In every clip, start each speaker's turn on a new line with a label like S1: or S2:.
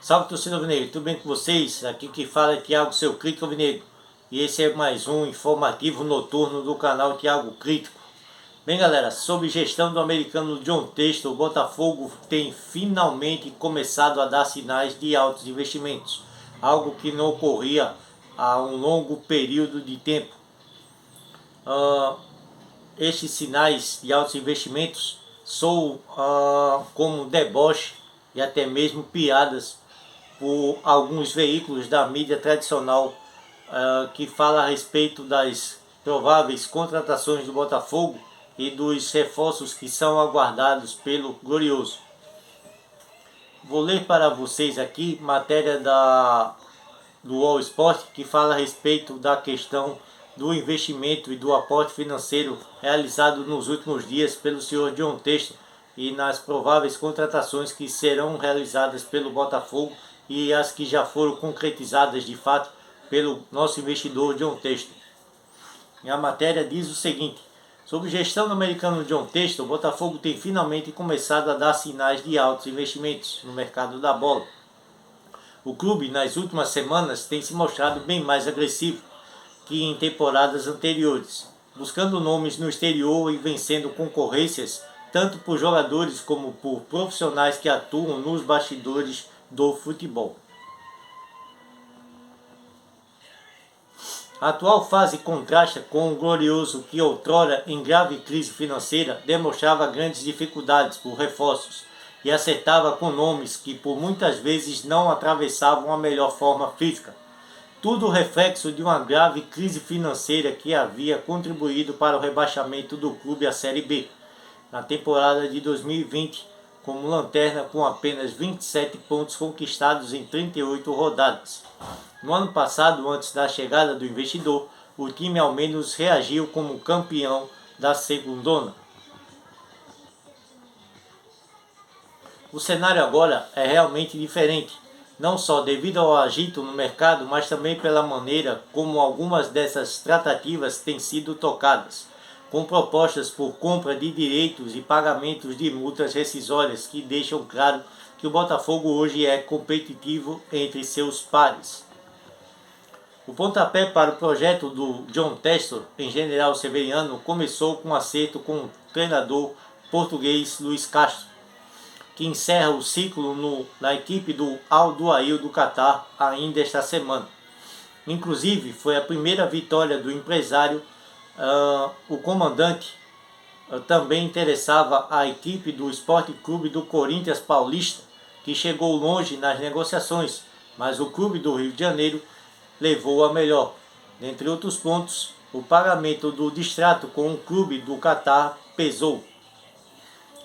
S1: Salve, torcida alvinegro, tudo bem com vocês? Aqui que fala é Thiago, seu crítico alvinegro. E esse é mais um informativo noturno do canal Thiago Crítico. Bem, galera, sob gestão do americano John Textor, o Botafogo tem finalmente começado a dar sinais de altos investimentos, algo que não ocorria há um longo período de tempo. Estes sinais de altos investimentos soam como deboche e até mesmo piadas por alguns veículos da mídia tradicional que fala a respeito das prováveis contratações do Botafogo e dos reforços que são aguardados pelo Glorioso. Vou ler para vocês aqui matéria do All Sport que fala a respeito da questão do investimento e do aporte financeiro realizado nos últimos dias pelo senhor John Textor e nas prováveis contratações que serão realizadas pelo Botafogo e as que já foram concretizadas de fato pelo nosso investidor John Textor. E a matéria diz o seguinte: sob gestão do americano John Textor, o Botafogo tem finalmente começado a dar sinais de altos investimentos no mercado da bola. O clube, nas últimas semanas, tem se mostrado bem mais agressivo que em temporadas anteriores, buscando nomes no exterior e vencendo concorrências tanto por jogadores como por profissionais que atuam nos bastidores do futebol. A atual fase contrasta com o Glorioso que outrora, em grave crise financeira, demonstrava grandes dificuldades por reforços e acertava com nomes que por muitas vezes não atravessavam a melhor forma física. Tudo reflexo de uma grave crise financeira que havia contribuído para o rebaixamento do clube à Série B, na temporada de 2020, como lanterna com apenas 27 pontos conquistados em 38 rodadas. No ano passado, antes da chegada do investidor, o time ao menos reagiu como campeão da Segundona. O cenário agora é realmente diferente, não só devido ao agito no mercado, mas também pela maneira como algumas dessas tratativas têm sido tocadas, com propostas por compra de direitos e pagamentos de multas rescisórias que deixam claro que o Botafogo hoje é competitivo entre seus pares. O pontapé para o projeto do John Textor em General Severiano começou com um acerto com o treinador português Luiz Castro, que encerra o ciclo na equipe do Al Duhail do Catar ainda esta semana. Inclusive, foi a primeira vitória do empresário. O comandante também interessava a equipe do Esporte Clube do Corinthians Paulista, que chegou longe nas negociações, mas o clube do Rio de Janeiro levou a melhor. Dentre outros pontos, o pagamento do distrato com o clube do Catar pesou.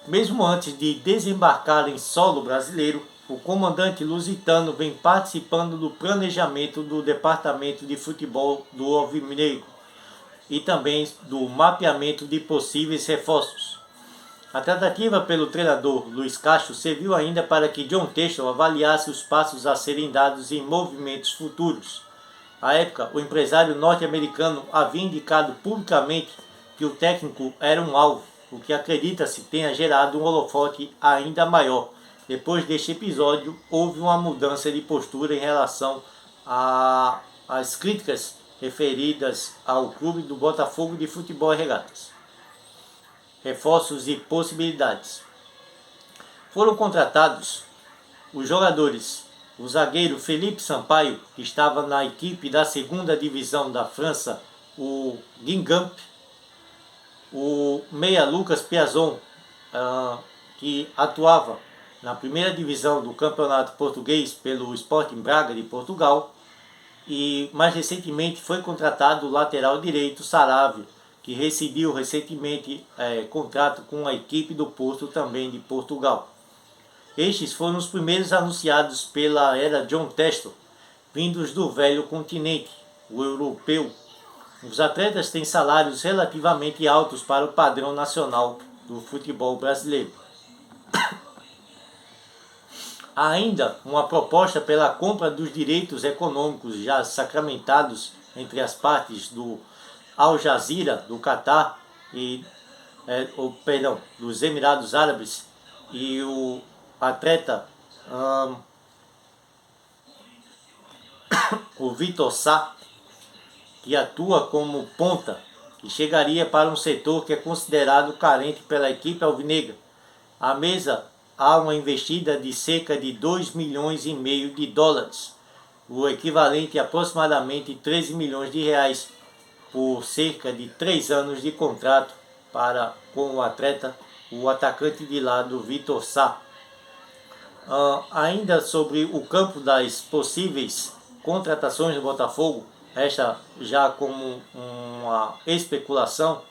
S1: Mesmo antes de desembarcar em solo brasileiro, o comandante lusitano vem participando do planejamento do departamento de futebol do Alvinegro e também do mapeamento de possíveis reforços. A tratativa pelo treinador Luiz Castro serviu ainda para que John Textor avaliasse os passos a serem dados em movimentos futuros. À época, o empresário norte-americano havia indicado publicamente que o técnico era um alvo, o que acredita-se tenha gerado um holofote ainda maior. Depois deste episódio, houve uma mudança de postura em relação às críticas referidas ao clube do Botafogo de Futebol e Regatas. Reforços e possibilidades. Foram contratados os jogadores: o zagueiro Felipe Sampaio, que estava na equipe da segunda divisão da França, o Guingamp; o meia Lucas Piazon, que atuava na primeira divisão do campeonato português pelo Sporting Braga de Portugal; e mais recentemente foi contratado o lateral direito Saravia, que rescindiu recentemente contrato com a equipe do Porto também de Portugal. Estes foram os primeiros anunciados pela era John Textor, vindos do velho continente, o europeu. Os atletas têm salários relativamente altos para o padrão nacional do futebol brasileiro. Há ainda uma proposta pela compra dos direitos econômicos já sacramentados entre as partes do Al Jazeera do Catar e dos Emirados Árabes e o atleta o Vitor Sá, que atua como ponta, que chegaria para um setor que é considerado carente pela equipe alvinegra. À mesa há uma investida de cerca de 2,5 milhões de dólares, o equivalente a aproximadamente 13 milhões de reais, por cerca de 3 anos de contrato para com o atleta, o atacante de lado Vitor Sá. Ainda sobre o campo das possíveis contratações do Botafogo, esta já como uma especulação,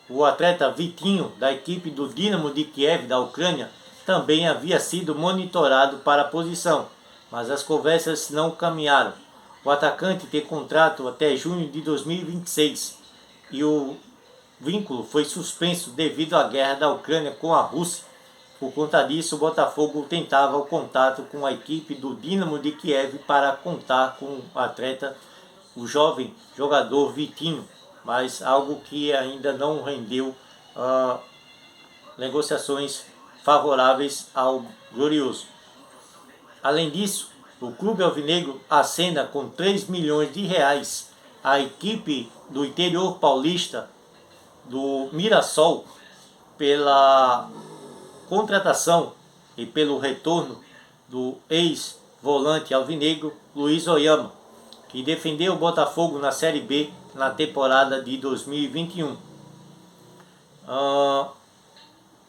S1: o atleta Vitinho, da equipe do Dinamo de Kiev, da Ucrânia, também havia sido monitorado para a posição, mas as conversas não caminharam. O atacante tem contrato até junho de 2026 e o vínculo foi suspenso devido à guerra da Ucrânia com a Rússia. Por conta disso, o Botafogo tentava o contato com a equipe do Dinamo de Kiev para contar com o atleta, o jovem jogador Vitinho, mas algo que ainda não rendeu negociações favoráveis ao Glorioso. Além disso, o clube alvinegro acena com 3 milhões de reais a equipe do interior paulista do Mirassol pela contratação e pelo retorno do ex-volante alvinegro Luiz Oyama, que defendeu o Botafogo na Série B na temporada de 2021.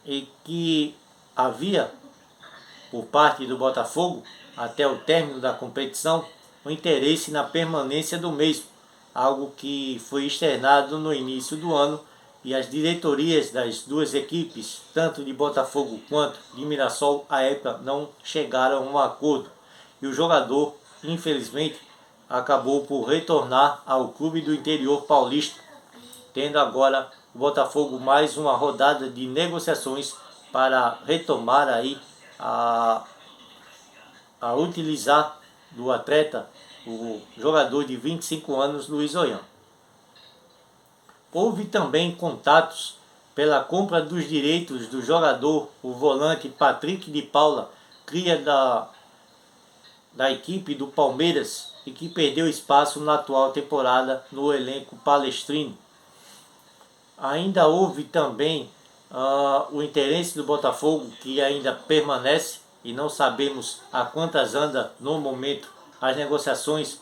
S1: E que havia, por parte do Botafogo, até o término da competição, o interesse na permanência do mesmo, algo que foi externado no início do ano, e as diretorias das duas equipes, tanto de Botafogo quanto de Mirassol, à época não chegaram a um acordo. E o jogador, infelizmente, acabou por retornar ao clube do interior paulista, tendo agora o Botafogo mais uma rodada de negociações para retomar aí a utilizar do atleta, o jogador de 25 anos, Luiz Oyama. Houve também contatos pela compra dos direitos do jogador, o volante Patrick de Paula, cria da equipe do Palmeiras e que perdeu espaço na atual temporada no elenco palestrino. Ainda houve também o interesse do Botafogo, que ainda permanece, e não sabemos a quantas anda no momento as negociações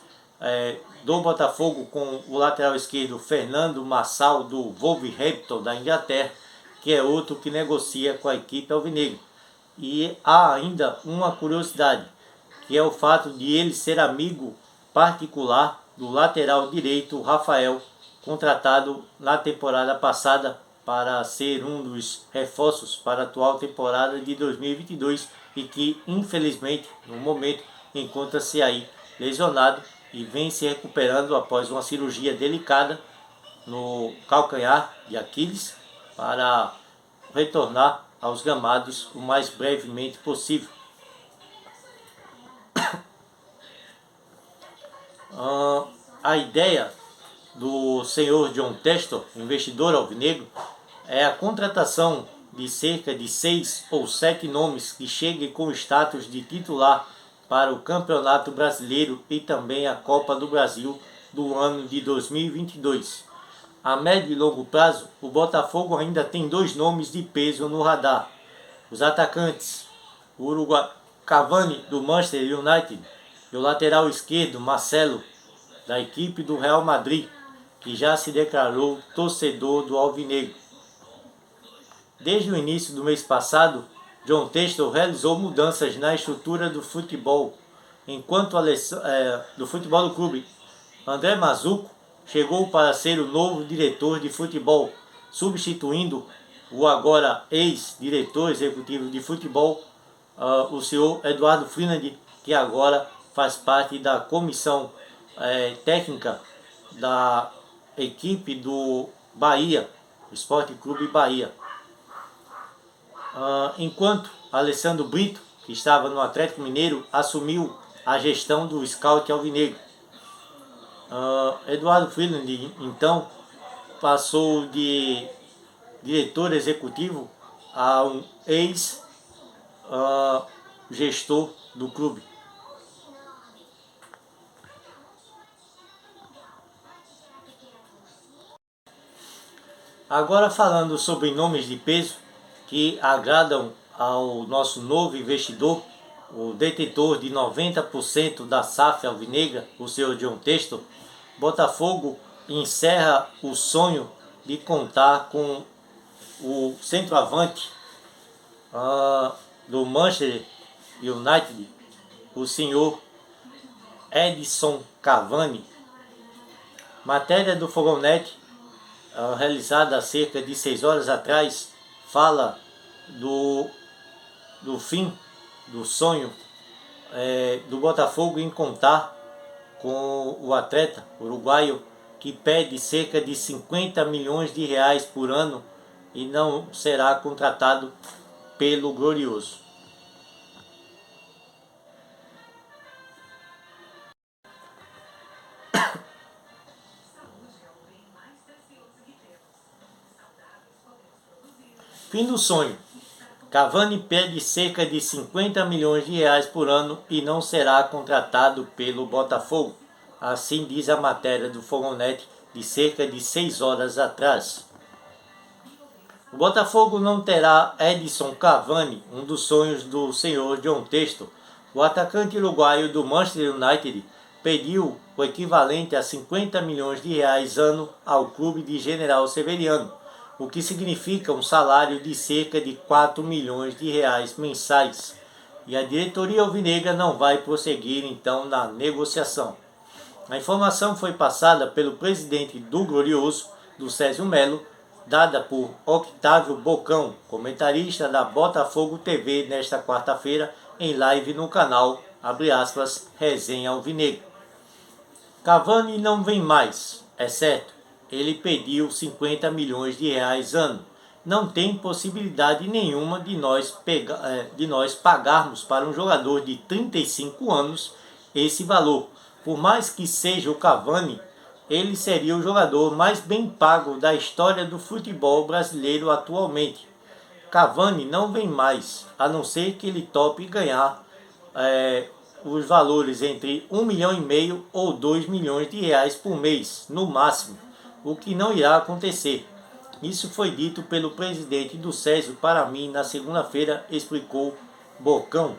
S1: do Botafogo com o lateral esquerdo Fernando Marçal, do Wolverhampton, da Inglaterra, que é outro que negocia com a equipe alvinegra. E há ainda uma curiosidade, que é o fato de ele ser amigo particular do lateral direito Rafael, contratado na temporada passada para ser um dos reforços para a atual temporada de 2022 e que infelizmente no momento encontra-se aí lesionado e vem se recuperando após uma cirurgia delicada no calcanhar de Aquiles para retornar aos gramados o mais brevemente possível. A ideia do senhor John Textor, investidor alvinegro, é a contratação de cerca de 6 ou 7 nomes que cheguem com status de titular para o Campeonato Brasileiro e também a Copa do Brasil do ano de 2022. A médio e longo prazo, o Botafogo ainda tem 2 nomes de peso no radar. Os atacantes, o Uruguai Cavani, do Manchester United, e o lateral esquerdo, Marcelo, da equipe do Real Madrid, que já se declarou torcedor do alvinegro. Desde o início do mês passado, John Textor realizou mudanças na estrutura do futebol, enquanto do futebol do clube. André Mazuco chegou para ser o novo diretor de futebol, substituindo o agora ex-diretor executivo de futebol, o senhor Eduardo Frinand, que agora faz parte da comissão técnica da equipe do Bahia, o Esporte Clube Bahia. Enquanto Alessandro Brito, que estava no Atlético Mineiro, assumiu a gestão do scout alvinegro. Eduardo Frinand, então, passou de diretor executivo a um ex-gestor do clube. Agora falando sobre nomes de peso que agradam ao nosso novo investidor, o detentor de 90% da SAF alvinegra, o senhor John Textor. Botafogo encerra o sonho de contar com o centroavante do Manchester United, o senhor Edinson Cavani. Matéria do Fogonet, realizada há cerca de 6 horas atrás, fala do fim do sonho do Botafogo em contar com o atleta uruguaio que pede cerca de 50 milhões de reais por ano e não será contratado pelo Glorioso. Fim do sonho. Cavani pede cerca de 50 milhões de reais por ano e não será contratado pelo Botafogo. Assim diz a matéria do Fogonet de cerca de 6 horas atrás. O Botafogo não terá Edinson Cavani, um dos sonhos do senhor John Textor. O atacante uruguaio do Manchester United pediu o equivalente a 50 milhões de reais ano ao clube de General Severiano, o que significa um salário de cerca de 4 milhões de reais mensais. E a diretoria alvinegra não vai prosseguir então na negociação. A informação foi passada pelo presidente do Glorioso, do Césio Melo, dada por Octávio Bocão, comentarista da Botafogo TV nesta quarta-feira, em live no canal, Resenha Alvinegra. Cavani não vem mais, é certo, ele pediu 50 milhões de reais ano. Não tem possibilidade nenhuma de nós pagarmos para um jogador de 35 anos esse valor. Por mais que seja o Cavani, ele seria o jogador mais bem pago da história do futebol brasileiro atualmente. Cavani não vem mais, a não ser que ele tope ganhar os valores entre 1,5 milhão ou 2 milhões de reais por mês, no máximo, o que não irá acontecer. Isso foi dito pelo presidente do Césio para mim na segunda-feira, explicou Bocão.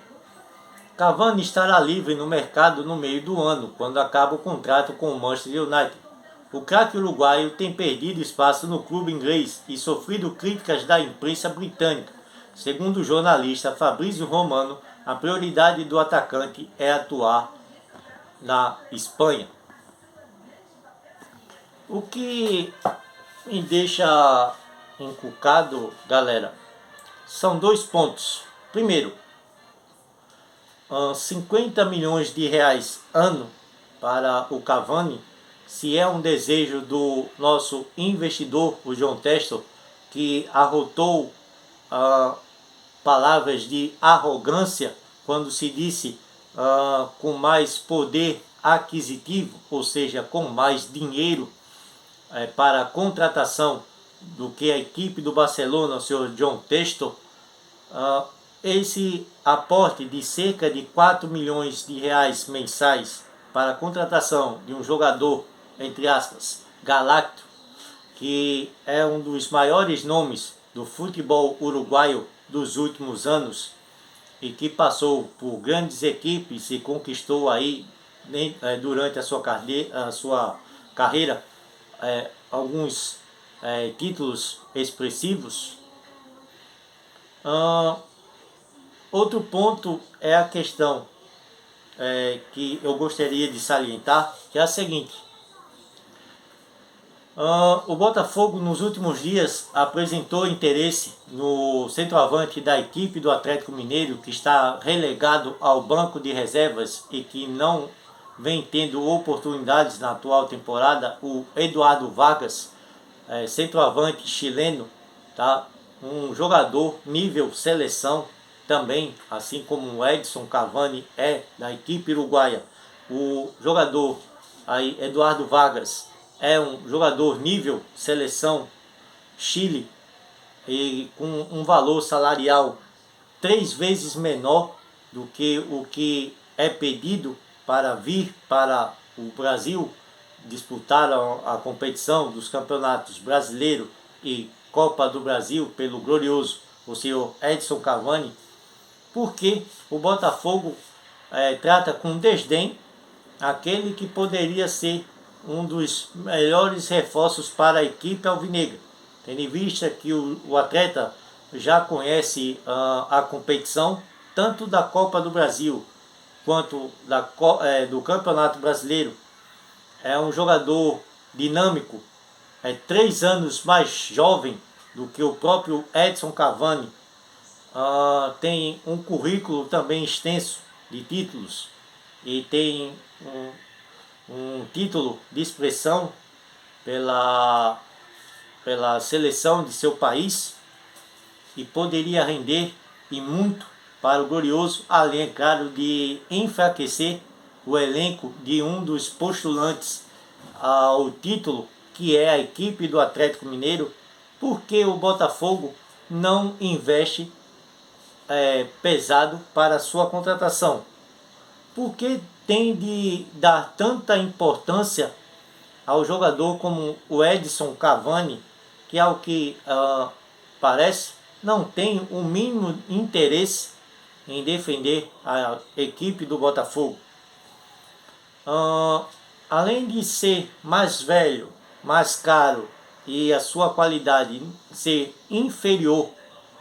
S1: Cavani estará livre no mercado no meio do ano, quando acaba o contrato com o Manchester United. O craque uruguaio tem perdido espaço no clube inglês e sofrido críticas da imprensa britânica. Segundo o jornalista Fabrício Romano, a prioridade do atacante é atuar na Espanha. O que me deixa encucado, galera, são 2 pontos. Primeiro, 50 milhões de reais ano para o Cavani, se é um desejo do nosso investidor, o John Textor, que arrotou palavras de arrogância quando se disse com mais poder aquisitivo, ou seja, com mais dinheiro para a contratação do que a equipe do Barcelona, o senhor John Textor. Esse aporte de cerca de 4 milhões de reais mensais para a contratação de um jogador, entre aspas, galáctico, que é um dos maiores nomes do futebol uruguaio dos últimos anos e que passou por grandes equipes e conquistou aí durante a sua carreira alguns títulos expressivos. Outro ponto é a questão que eu gostaria de salientar, que é a seguinte. O Botafogo nos últimos dias apresentou interesse no centroavante da equipe do Atlético Mineiro, que está relegado ao banco de reservas e que não vem tendo oportunidades na atual temporada, o Eduardo Vargas, centroavante chileno, tá? Um jogador nível seleção também, assim como o Edinson Cavani é da equipe uruguaia. O jogador aí, Eduardo Vargas, é um jogador nível seleção Chile e com um valor salarial 3 vezes menor do que o que é pedido para vir para o Brasil disputar a competição dos campeonatos brasileiro e Copa do Brasil pelo glorioso o senhor Edson Cavani, porque o Botafogo trata com desdém aquele que poderia ser um dos melhores reforços para a equipe alvinegra, tendo em vista que o atleta já conhece a competição, tanto da Copa do Brasil quanto do Campeonato Brasileiro. É um jogador dinâmico, 3 anos mais jovem do que o próprio Edson Cavani. Tem um currículo também extenso de títulos e tem um título de expressão pela seleção de seu país e poderia render e muito para o glorioso, além, é claro, de enfraquecer o elenco de um dos postulantes ao título, que é a equipe do Atlético Mineiro, porque o Botafogo não investe pesado para a sua contratação. Por que tem de dar tanta importância ao jogador como o Edson Cavani, que ao que parece não tem o mínimo interesse em defender a equipe do Botafogo? Além de ser mais velho, mais caro e a sua qualidade ser inferior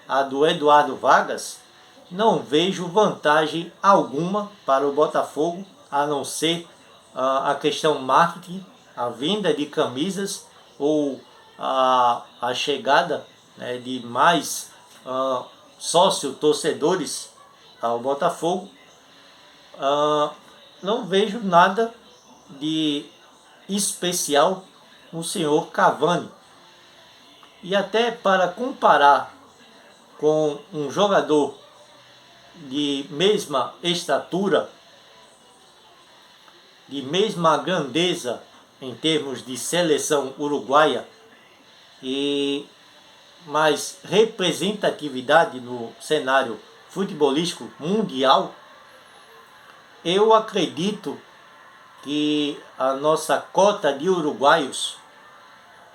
S1: à do Eduardo Vargas, não vejo vantagem alguma para o Botafogo, a não ser a questão marketing, a venda de camisas ou a chegada de mais sócio-torcedores ao Botafogo. Não vejo nada de especial no senhor Cavani. E até para comparar com um jogador de mesma estatura, de mesma grandeza em termos de seleção uruguaia e mais representatividade no cenário futebolístico mundial, eu acredito que a nossa cota de uruguaios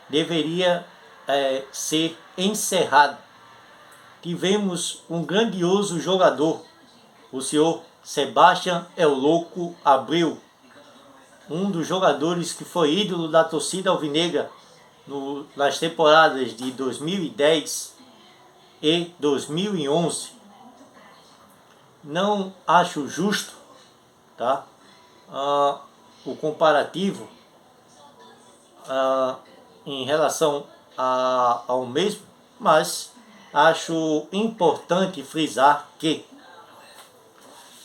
S1: deveria ser encerrada. Tivemos um grandioso jogador, o senhor Sebastián El Louco Abreu, um dos jogadores que foi ídolo da torcida alvinegra nas temporadas de 2010 e 2011. Não acho justo, tá? O comparativo em relação ao mesmo, mas acho importante frisar que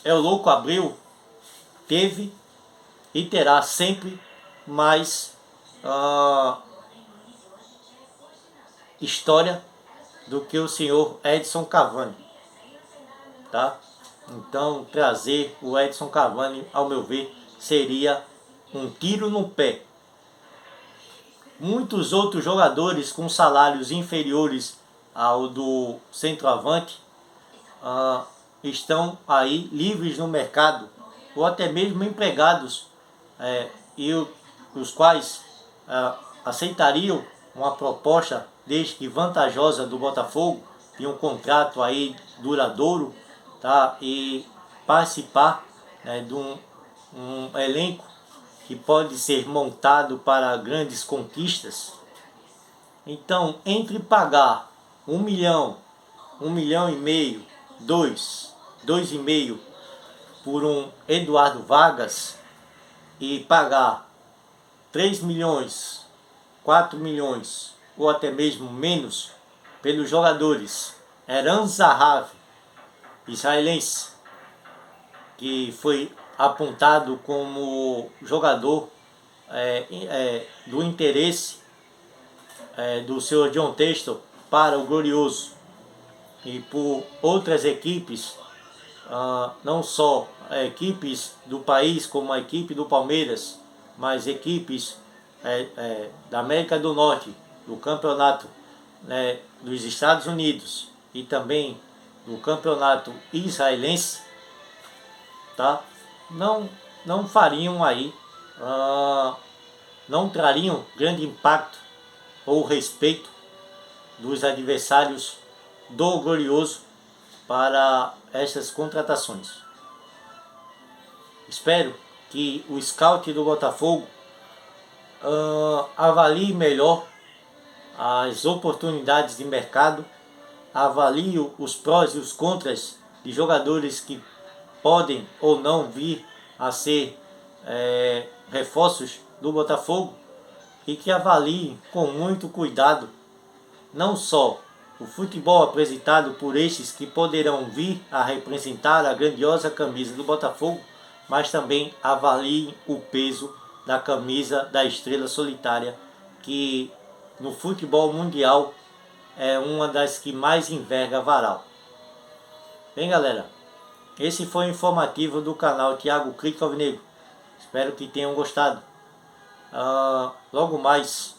S1: El Louco Abreu teve e terá sempre mais história do que o senhor Edson Cavani, tá? Então trazer o Edson Cavani, ao meu ver, seria um tiro no pé. Muitos outros jogadores com salários inferiores ao do centroavante estão aí livres no mercado, ou até mesmo empregados, e os quais aceitariam uma proposta desde que vantajosa do Botafogo, de um contrato aí duradouro, tá? E participar de um elenco que pode ser montado para grandes conquistas. Então, entre pagar 1 milhão, 1,5 milhão, 2,5 por um Eduardo Vargas e pagar 3 milhões, 4 milhões ou até mesmo menos pelos jogadores Eran Zahavi, israelense, que foi apontado como jogador do interesse do senhor John Textor para o glorioso, e por outras equipes, não só equipes do país como a equipe do Palmeiras, mas equipes da América do Norte, do campeonato dos Estados Unidos e também do campeonato israelense, tá? Não fariam aí, não trariam grande impacto ou respeito dos adversários do Glorioso para essas contratações. Espero que o scout do Botafogo avalie melhor as oportunidades de mercado, avalie os prós e os contras de jogadores que podem ou não vir a ser reforços do Botafogo, e que avalie com muito cuidado não só o futebol apresentado por estes que poderão vir a representar a grandiosa camisa do Botafogo, mas também avaliem o peso da camisa da Estrela Solitária, que no futebol mundial é uma das que mais enverga varal. Bem, galera, esse foi o informativo do canal Thiago Crick Alvinegro. Espero que tenham gostado. Logo mais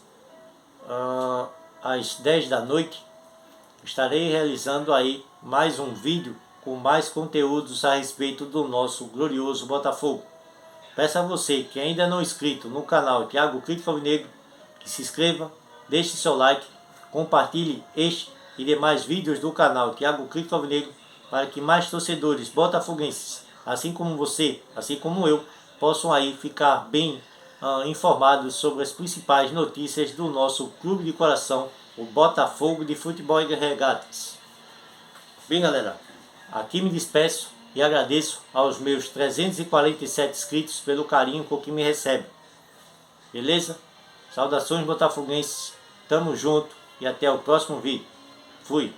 S1: às 10 da noite estarei realizando aí mais um vídeo com mais conteúdos a respeito do nosso glorioso Botafogo. Peço a você que ainda não é inscrito no canal Thiago Crick Alvinegro que se inscreva, deixe seu like, compartilhe este e demais vídeos do canal Thiago Crick Alvinegro para que mais torcedores botafoguenses, assim como você, assim como eu, possam aí ficar bem informados sobre as principais notícias do nosso clube de coração, o Botafogo de Futebol e Regatas. Bem, galera, aqui me despeço e agradeço aos meus 347 inscritos pelo carinho com que me recebem. Beleza? Saudações botafoguenses, tamo junto e até o próximo vídeo. Fui!